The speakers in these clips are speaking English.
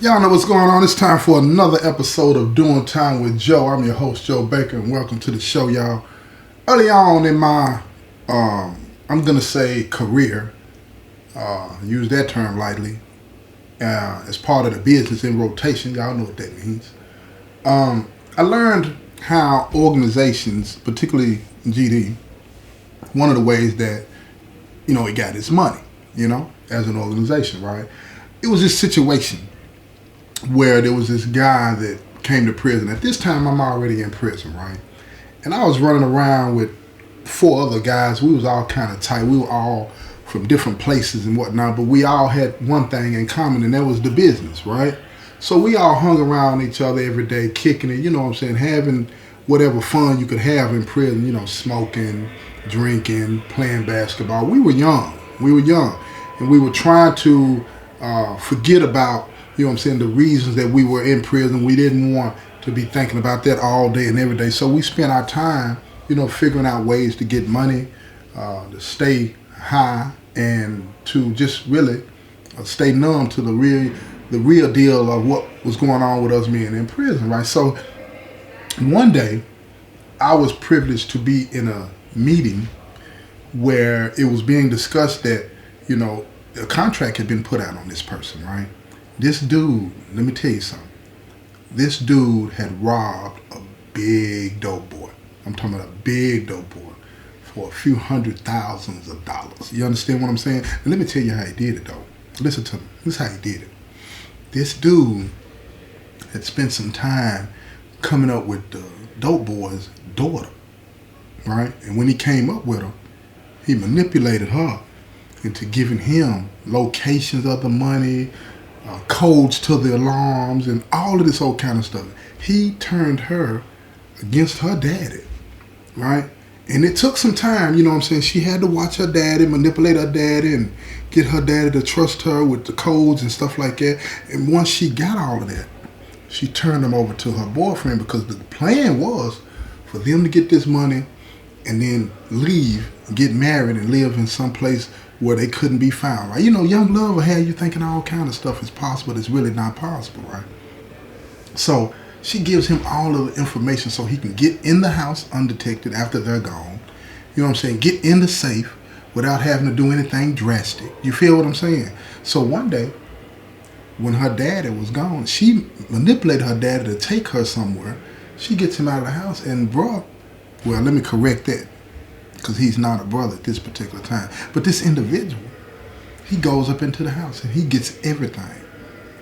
Y'all know what's going on. It's time for another episode of Doing Time with Joe. I'm your host, Joe Baker, and welcome to the show, y'all. Early on in my, I'm going to say career, use that term lightly, as part of the business in rotation. Y'all know what that means. I learned how organizations, particularly GD, one of the ways that, it got its money, as an organization, right? It was this situation where there was this guy that came to prison. At this time, I'm already in prison, right? And I was running around with 4 other guys. We was all kind of tight. We were all from different places and whatnot, but we all had one thing in common, and that was the business, right? So we all hung around each other every day, kicking it, having whatever fun you could have in prison, smoking, drinking, playing basketball. We were young, and we were trying to forget about the reasons that we were in prison. We didn't want to be thinking about that all day and every day. So we spent our time, figuring out ways to get money, to stay high, and to just really stay numb to the real deal of what was going on with us being in prison, right? So one day, I was privileged to be in a meeting where it was being discussed that, a contract had been put out on this person, right? This dude, let me tell you something. This dude had robbed a big dope boy. I'm talking about a big dope boy for a few $100,000s. You understand what I'm saying? And let me tell you how he did it, though. Listen to me. This is how he did it. This dude had spent some time coming up with the dope boy's daughter, right? And when he came up with her, he manipulated her into giving him locations of the money, codes to the alarms, and all of this old kind of stuff. He turned her against her daddy, right? And it took some time, She had to watch her daddy, manipulate her daddy, and get her daddy to trust her with the codes and stuff like that. And once she got all of that, she turned him over to her boyfriend, because the plan was for them to get this money and then leave, get married, and live in some place where they couldn't be found, right? Young love will have you thinking all kind of stuff is possible that's really not possible, right? So she gives him all of the information so he can get in the house undetected after they're gone. Get in the safe without having to do anything drastic. You feel what I'm saying? So one day, when her daddy was gone, she manipulated her daddy to take her somewhere. She gets him out of the house, and let me correct that, because he's not a brother at this particular time. But this individual, he goes up into the house and he gets everything.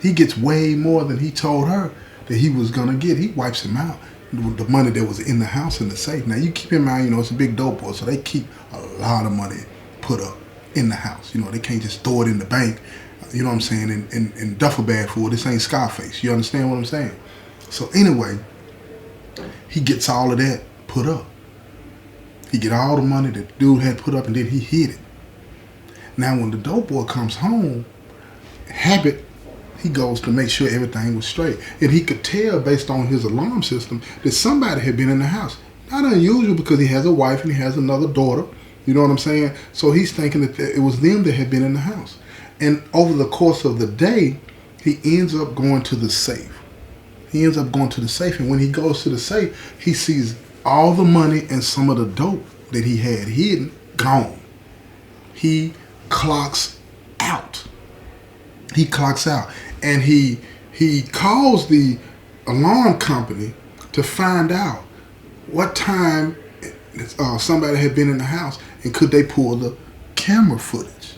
He gets way more than he told her that he was going to get. He wipes him out. The money that was in the house in the safe. Now, you keep in mind, it's a big dope boy, so they keep a lot of money put up in the house. They can't just throw it in the bank, in duffel bag full. This ain't Scarface. You understand what I'm saying? So anyway, he gets all of that put up. He get all the money that the dude had put up, and then he hid it. Now, when the dope boy comes home, he goes to make sure everything was straight. And he could tell based on his alarm system that somebody had been in the house. Not unusual, because he has a wife and he has another daughter. You know what I'm saying? So he's thinking that it was them that had been in the house. And over the course of the day, he ends up going to the safe. And when he goes to the safe, he sees all the money and some of the dope that he had hidden gone. He clocks out. And he calls the alarm company to find out what time somebody had been in the house, and could they pull the camera footage.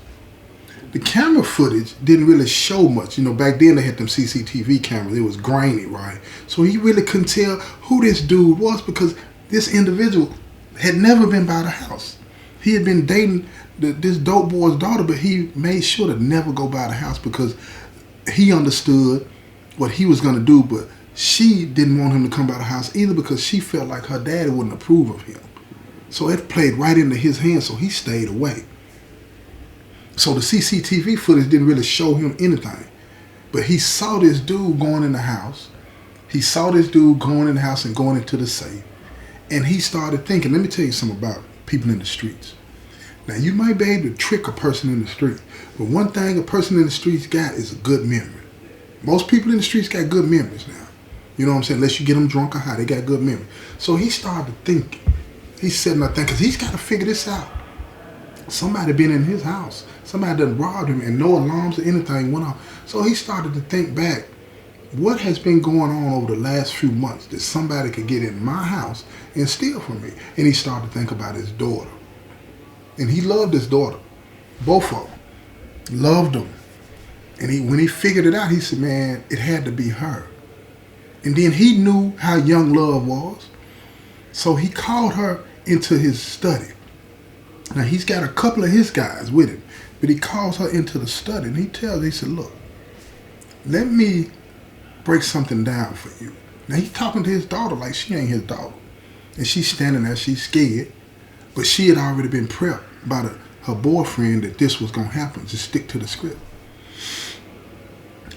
The camera footage didn't really show much. Back then they had them CCTV cameras. It was grainy, right? So he really couldn't tell who this dude was, because this individual had never been by the house. He had been dating this dope boy's daughter, but he made sure to never go by the house, because he understood what he was going to do, but she didn't want him to come by the house either, because she felt like her daddy wouldn't approve of him. So it played right into his hands, so he stayed away. So the CCTV footage didn't really show him anything. But he saw this dude going in the house. And going into the safe. And he started thinking, let me tell you something about people in the streets. Now, you might be able to trick a person in the street, but one thing a person in the streets got is a good memory. Most people in the streets got good memories now. You know what I'm saying? Unless you get them drunk or high, they got good memory. So he started thinking. He's sitting there thinking, because he's got to figure this out. Somebody been in his house. Somebody done robbed him and no alarms or anything went off. So he started to think back, what has been going on over the last few months that somebody could get in my house and steal from me? And he started to think about his daughter. And he loved his daughter. Both of them. Loved them. And when he figured it out, he said, man, it had to be her. And then he knew how young love was. So he called her into his study. Now he's got a couple of his guys with him. But he calls her into the study and he tells her, he said, look, let me break something down for you. Now he's talking to his daughter like she ain't his daughter. And she's standing there, she's scared. But she had already been prepped by her boyfriend that this was going to happen. Just stick to the script.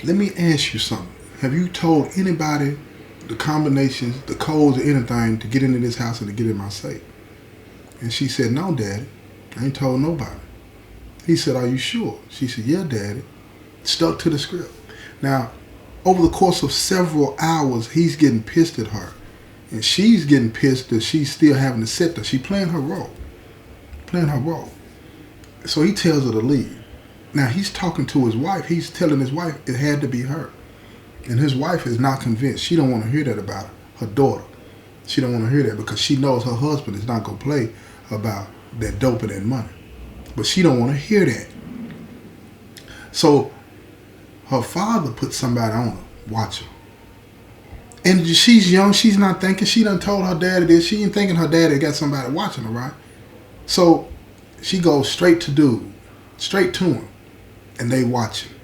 Let me ask you something. Have you told anybody the combinations, the codes, or anything to get into this house and to get in my safe? And she said, no, Daddy. I ain't told nobody. He said, are you sure? She said, yeah, Daddy. Stuck to the script. Now, over the course of several hours, he's getting pissed at her. And she's getting pissed that she's still having to sit there. She's playing her role. Playing her role. So he tells her to leave. Now, he's talking to his wife. He's telling his wife it had to be her. And his wife is not convinced. She don't want to hear that about her daughter. She don't want to hear that because she knows her husband is not going to play about that dope and that money. But she don't want to hear that. So her father put somebody on her, watch her. And she's young, she's not thinking. She done told her daddy this. She ain't thinking her daddy got somebody watching her, right? So she goes straight to dude, straight to him. And they watch him.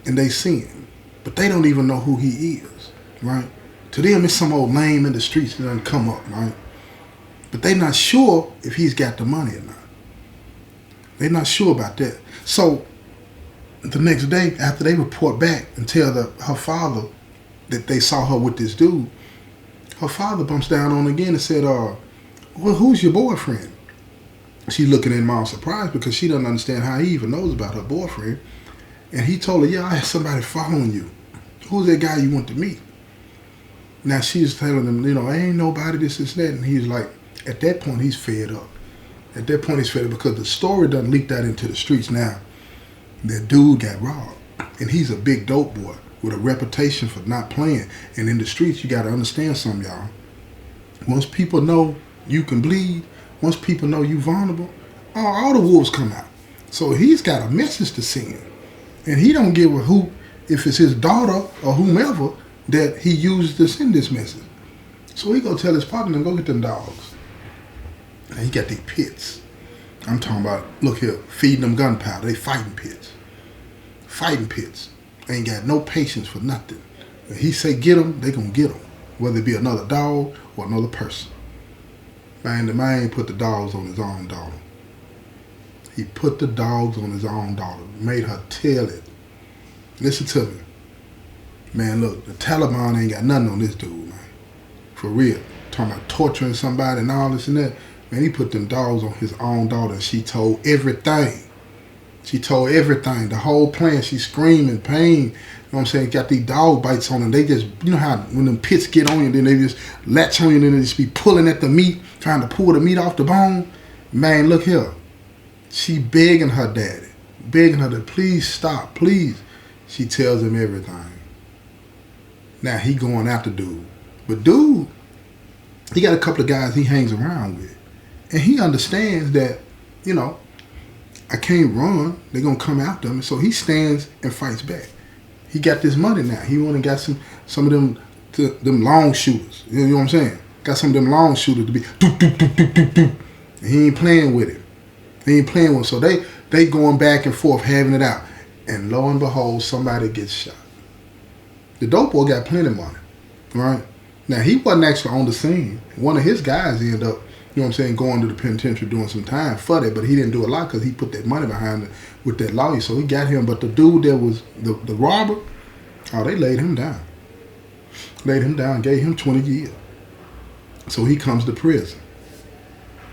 And they see him. But they don't even know who he is, right? To them, it's some old lame in the streets that doesn't come up, right? But they're not sure if he's got the money or not. They're not sure about that. So the next day, after they report back and tell her father that they saw her with this dude, her father bumps down on her again and said, well, who's your boyfriend? She's looking at him all surprised because she doesn't understand how he even knows about her boyfriend. And he told her, yeah, I had somebody following you. Who's that guy you want to meet? Now she's telling him, ain't nobody, this, that. And he's like, at that point, he's fed up. At that point, he's fed up because the story done leaked out into the streets now. That dude got robbed. And he's a big dope boy with a reputation for not playing. And in the streets, you got to understand something, y'all. Once people know you can bleed, once people know you vulnerable, all the wolves come out. So he's got a message to send. And he don't give a hoot if it's his daughter or whomever that he used to send this message. So he go tell his partner, go get them dogs. And he got these pits. I'm talking about, look here, feeding them gunpowder. They fighting pits. Fighting pits. They ain't got no patience for nothing. When he say get them, they gonna get them. Whether it be another dog or another person. Man, the man put the dogs on his own daughter. He put the dogs on his own daughter. Made her tell it. Listen to me. Man, look, the Taliban ain't got nothing on this dude, man. For real. Talking about torturing somebody and all this and that. Man, he put them dogs on his own daughter. She told everything. She told everything. The whole plan. She screaming, pain. You know what I'm saying? Got these dog bites on them. They just, you know how when them pits get on you, then they just latch on you and then they just be pulling at the meat, trying to pull the meat off the bone. Man, look here. She begging her daddy. Begging her to please stop, please. She tells him everything. Now he going after dude. But dude, he got a couple of guys he hangs around with. And he understands that, I can't run. They're going to come after him. So he stands and fights back. He got this money now. He went and got some of them long shooters. You know what I'm saying? Got some of them long shooters to be doop, doop, doop, doop, doop, doop. And he ain't playing with it. He ain't playing with it. So they going back and forth having it out. And lo and behold, somebody gets shot. The dope boy got plenty of money, right? Now, he wasn't actually on the scene. One of his guys ended up, going to the penitentiary doing some time for that, but he didn't do a lot because he put that money behind it with that lawyer, so he got him. But the dude that was the robber, they laid him down. Laid him down, gave him 20 years. So he comes to prison.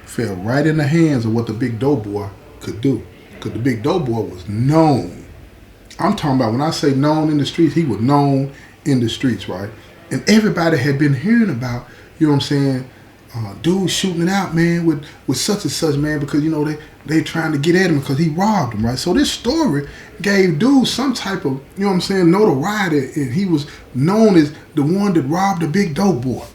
Fell right in the hands of what the big dope boy could do. Because the big dope boy was known I'm talking about when I say known in the streets, he was known in the streets, right? And everybody had been hearing about, you know what I'm saying, dude shooting it out, man, with such and such, man, because, you know, they trying to get at him because he robbed him, right? So this story gave dude some type of, you know what I'm saying, notoriety, and he was known as the one that robbed the big dope boy.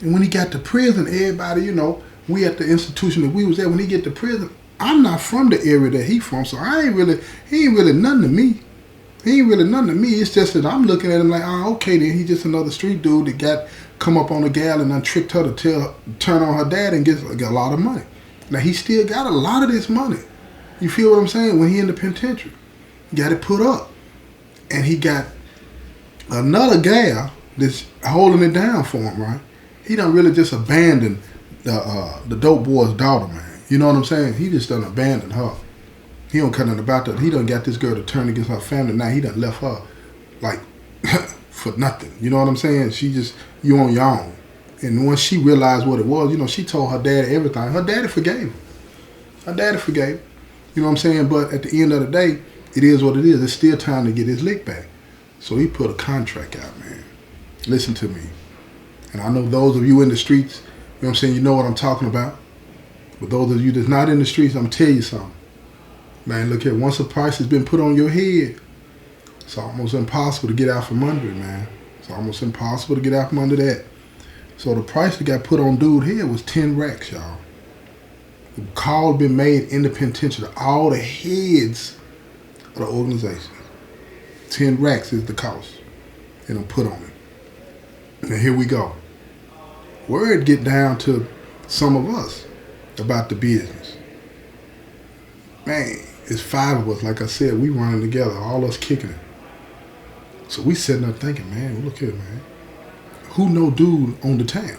And when he got to prison, everybody, you know, we at the institution that we was at, when he get to prison, I'm not from the area that he from, so he ain't really nothing to me. He ain't really nothing to me. It's just that I'm looking at him like, oh, okay, then he just another street dude that come up on a gal and done tricked her to turn on her dad and get a lot of money. Now, he still got a lot of this money. You feel what I'm saying? When he in the penitentiary, he got it put up. And he got another gal that's holding it down for him, right? He done really just abandoned the dope boy's daughter, man. You know what I'm saying? He just done abandoned her. He don't care nothing about that. He done got this girl to turn against her family. Now he done left her like for nothing. You know what I'm saying? She just, you on your own. And once she realized what it was, you know, she told her daddy everything. Her daddy forgave her. Her daddy forgave her. You know what I'm saying? But at the end of the day, it is what it is. It's still time to get his lick back. So he put a contract out, man. Listen to me. And I know those of you in the streets, you know what I'm saying, you know what I'm talking about. But those of you that's not in the streets, I'm going to tell you something. Man, look here, once a price has been put on your head, it's almost impossible to get out from under it, man. It's almost impossible to get out from under that. So the price that got put on dude here was 10 racks, y'all. The call been made in the penitentiary to all the heads of the organization. 10 racks is the cost they done put on it. And here we go. Word get down to some of us about the business. Man, it's 5 of us, like I said, we running together, all us kicking it. So we sitting there thinking, man, look here, man. Who know dude on the town?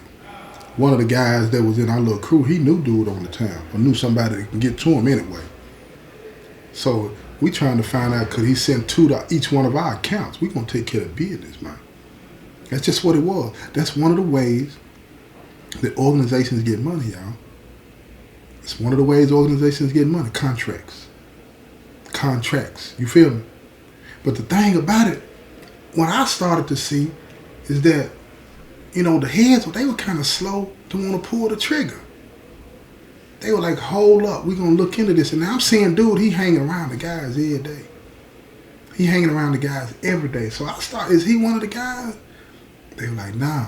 One of the guys that was in our little crew, he knew dude on the town, or knew somebody that can get to him anyway. So we trying to find out, could he send 2 to each one of our accounts? We gonna take care of business, man. That's just what it was. That's one of the ways that organizations get money, y'all. It's one of the ways organizations get money. Contracts. You feel me? But the thing about it, what I started to see is that, you know, the heads, they were kind of slow to want to pull the trigger. They were like, hold up, we're going to look into this. And now I'm seeing dude, he hanging around the guys every day. He hanging around the guys every day. So I started, is he one of the guys? They were like, nah.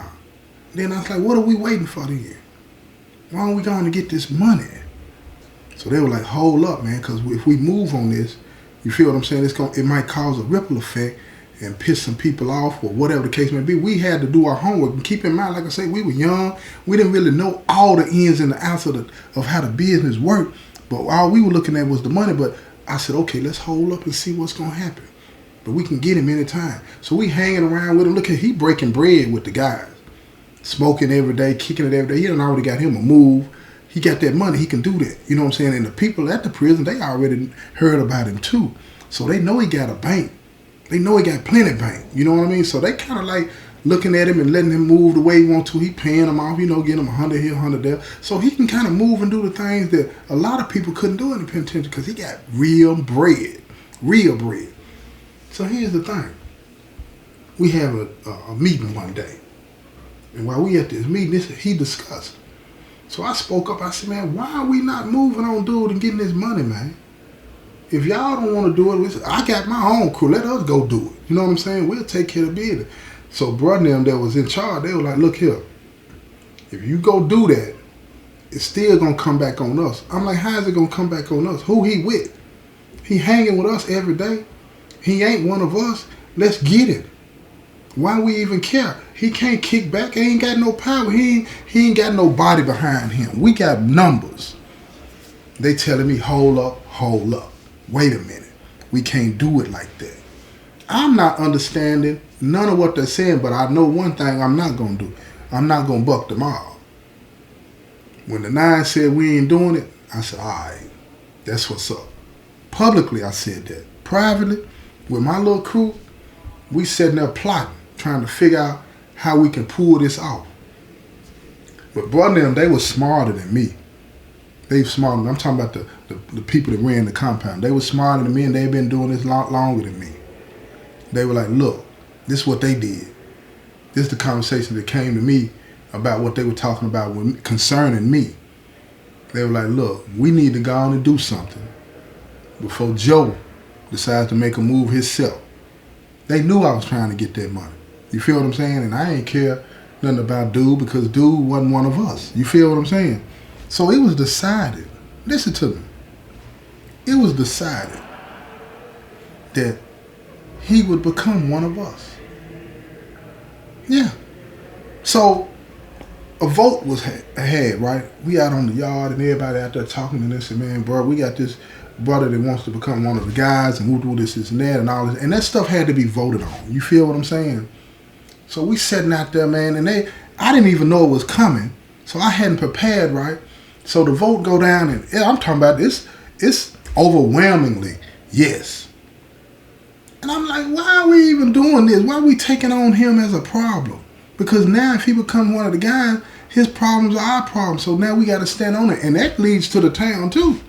Then I was like, what are we waiting for then? Why aren't we going to get this money? So they were like, hold up, man, because if we move on this, you feel what I'm saying? It might cause a ripple effect and piss some people off or whatever the case may be. We had to do our homework. And keep in mind, like I say, we were young. We didn't really know all the ins and the outs of how the business worked. But all we were looking at was the money. But I said, okay, let's hold up and see what's going to happen. But we can get him anytime. So we hanging around with him. Look at, he breaking bread with the guys. Smoking every day, kicking it every day. He done already got him a move. He got that money, he can do that. You know what I'm saying? And the people at the prison, they already heard about him too. So they know he got a bank. They know he got plenty bank. You know what I mean? So they kind of like looking at him and letting him move the way he wants to. He paying them off, you know, getting him 100 here, 100 there. So he can kind of move and do the things that a lot of people couldn't do in the penitentiary because he got real bread. Real bread. So here's the thing. We have a meeting one day. And while we at this meeting, he discussed. So I spoke up. I said, man, why are we not moving on, dude, and getting this money, man? If y'all don't want to do it, I got my own crew. Let us go do it. You know what I'm saying? We'll take care of business. So brother them that was in charge, they were like, look here. If you go do that, it's still going to come back on us. I'm like, how is it going to come back on us? Who he with? He hanging with us every day. He ain't one of us. Let's get it. Why we even care? He can't kick back. He ain't got no power. He ain't got no body behind him. We got numbers. They telling me, hold up. Wait a minute. We can't do it like that. I'm not understanding none of what they're saying, but I know one thing I'm not going to do. I'm not going to buck them all. When the 9 said we ain't doing it, I said, all right, that's what's up. Publicly, I said that. Privately, with my little crew, we sitting there plotting, trying to figure out how we can pull this off. But brother them, they were smarter than me. They were smarter than me. I'm talking about the people that ran the compound. They were smarter than me, and they've been doing this a lot longer than me. They were like, look, this is what they did. This is the conversation that came to me about what they were talking about concerning me. They were like, look, we need to go on and do something before Joe decides to make a move himself. They knew I was trying to get that money. You feel what I'm saying? And I ain't care nothing about dude because dude wasn't one of us. You feel what I'm saying? So it was decided, listen to me, it was decided that he would become one of us. Yeah. So a vote was had, right? We out on the yard and everybody out there talking and they said, man, bro, we got this brother that wants to become one of the guys and we'll do this and that and all this. And that stuff had to be voted on. You feel what I'm saying? So we sitting out there, man, and I didn't even know it was coming. So I hadn't prepared, right? So the vote go down and I'm talking about this, it's overwhelmingly yes. And I'm like, why are we even doing this? Why are we taking on him as a problem? Because now if he become one of the guys, his problems are our problems. So now we got to stand on it. And that leads to the town too.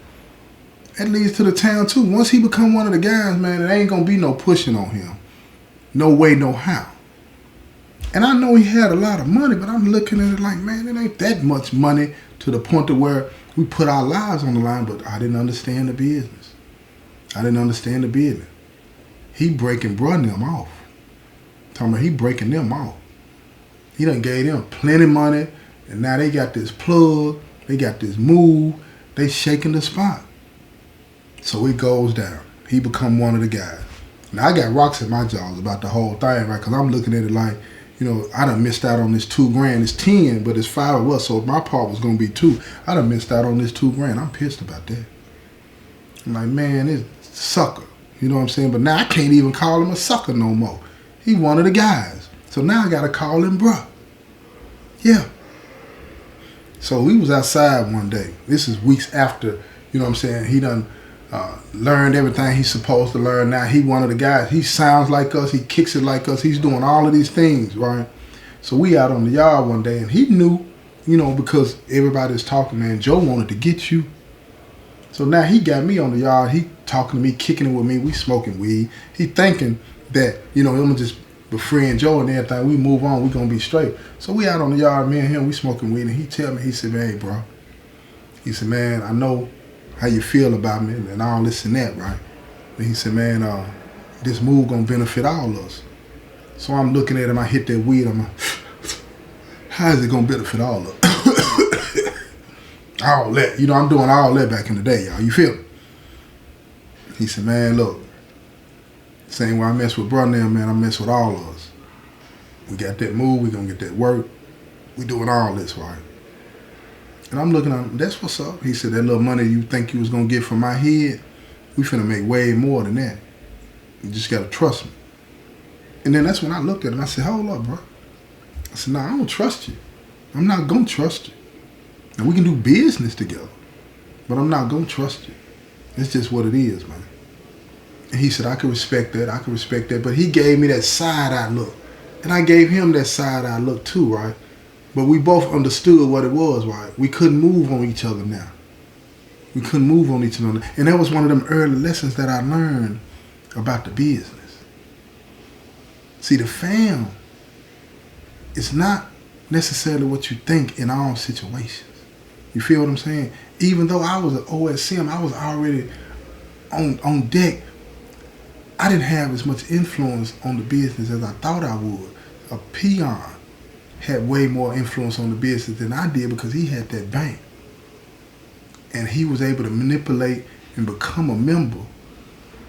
That leads to the town too. Once he become one of the guys, man, it ain't going to be no pushing on him. No way, no how. And I know he had a lot of money, but I'm looking at it like, man, it ain't that much money to the point to where we put our lives on the line. But I didn't understand the business. I didn't understand the business. He breaking bruh them off. Talking about he breaking them off. He done gave them plenty of money, and now they got this plug, they got this move, they shaking the spot. So it goes down. He become one of the guys. Now I got rocks in my jaws about the whole thing, right? Because I'm looking at it like, you know, I done missed out on this $2,000. It's 10, but it's 5 of us, so my part was gonna be 2. I done missed out on this $2,000. I'm pissed about that. I'm like, man, this sucker. You know what I'm saying? But now I can't even call him a sucker no more. He one of the guys. So now I gotta call him bruh. Yeah. So we was outside one day. This is weeks after, you know what I'm saying, he done learned everything he's supposed to learn. Now he one of the guys. He sounds like us. He kicks it like us. He's doing all of these things, right? So we out on the yard one day and he knew, you know, because everybody's talking, man, Joe wanted to get you. So now he got me on the yard. He talking to me, kicking it with me. We smoking weed. He thinking that, you know, I'm gonna just befriend Joe and everything. We move on. We gonna be straight. So we out on the yard, me and him, we smoking weed. And he tell me, he said, man, hey, bro. He said, man, I know how you feel about me and all this and that, right? And he said, man, this move gonna benefit all of us. So I'm looking at him. I hit that weed. I'm like, how is it gonna benefit all of us? All that, you know, I'm doing all that back in the day, y'all. You feel me? He said, man, look, same way I mess with brother now, man, I mess with all of us. We got that move, we gonna get that work. We doing all this, right? And I'm looking at him, that's what's up. He said, that little money you think you was gonna get from my head, we finna make way more than that. You just gotta trust me. And then that's when I looked at him, I said, hold up, bro. I said, nah, I don't trust you. I'm not gonna trust you. And we can do business together, but I'm not gonna trust you. It's just what it is, man. And he said, I can respect that, I can respect that. But he gave me that side-eye look. And I gave him that side-eye look too, right? But we both understood what it was, right? We couldn't move on each other now. We couldn't move on each other. And that was one of them early lessons that I learned about the business. See, the fam is not necessarily what you think in all situations. You feel what I'm saying? Even though I was an OSM, I was already on deck. I didn't have as much influence on the business as I thought I would. A peon had way more influence on the business than I did because he had that bank. And he was able to manipulate and become a member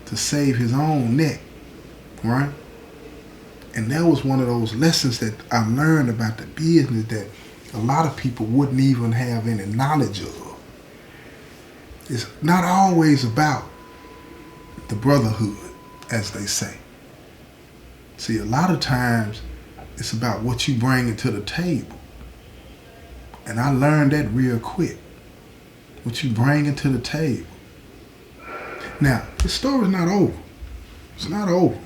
to save his own neck, right? And that was one of those lessons that I learned about the business that a lot of people wouldn't even have any knowledge of. It's not always about the brotherhood, as they say. See, a lot of times it's about what you bring to the table. And I learned that real quick. What you bring to the table. Now, the story's not over. It's not over.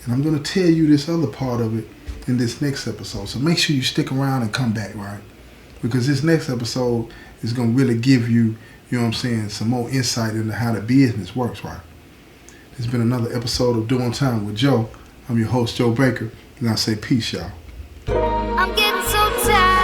And I'm going to tell you this other part of it in this next episode. So make sure you stick around and come back, right? Because this next episode is going to really give you, you know what I'm saying, some more insight into how the business works, right? It's been another episode of Doing Time with Joe. I'm your host, Joe Baker, and I say peace, y'all. I'm getting so tired.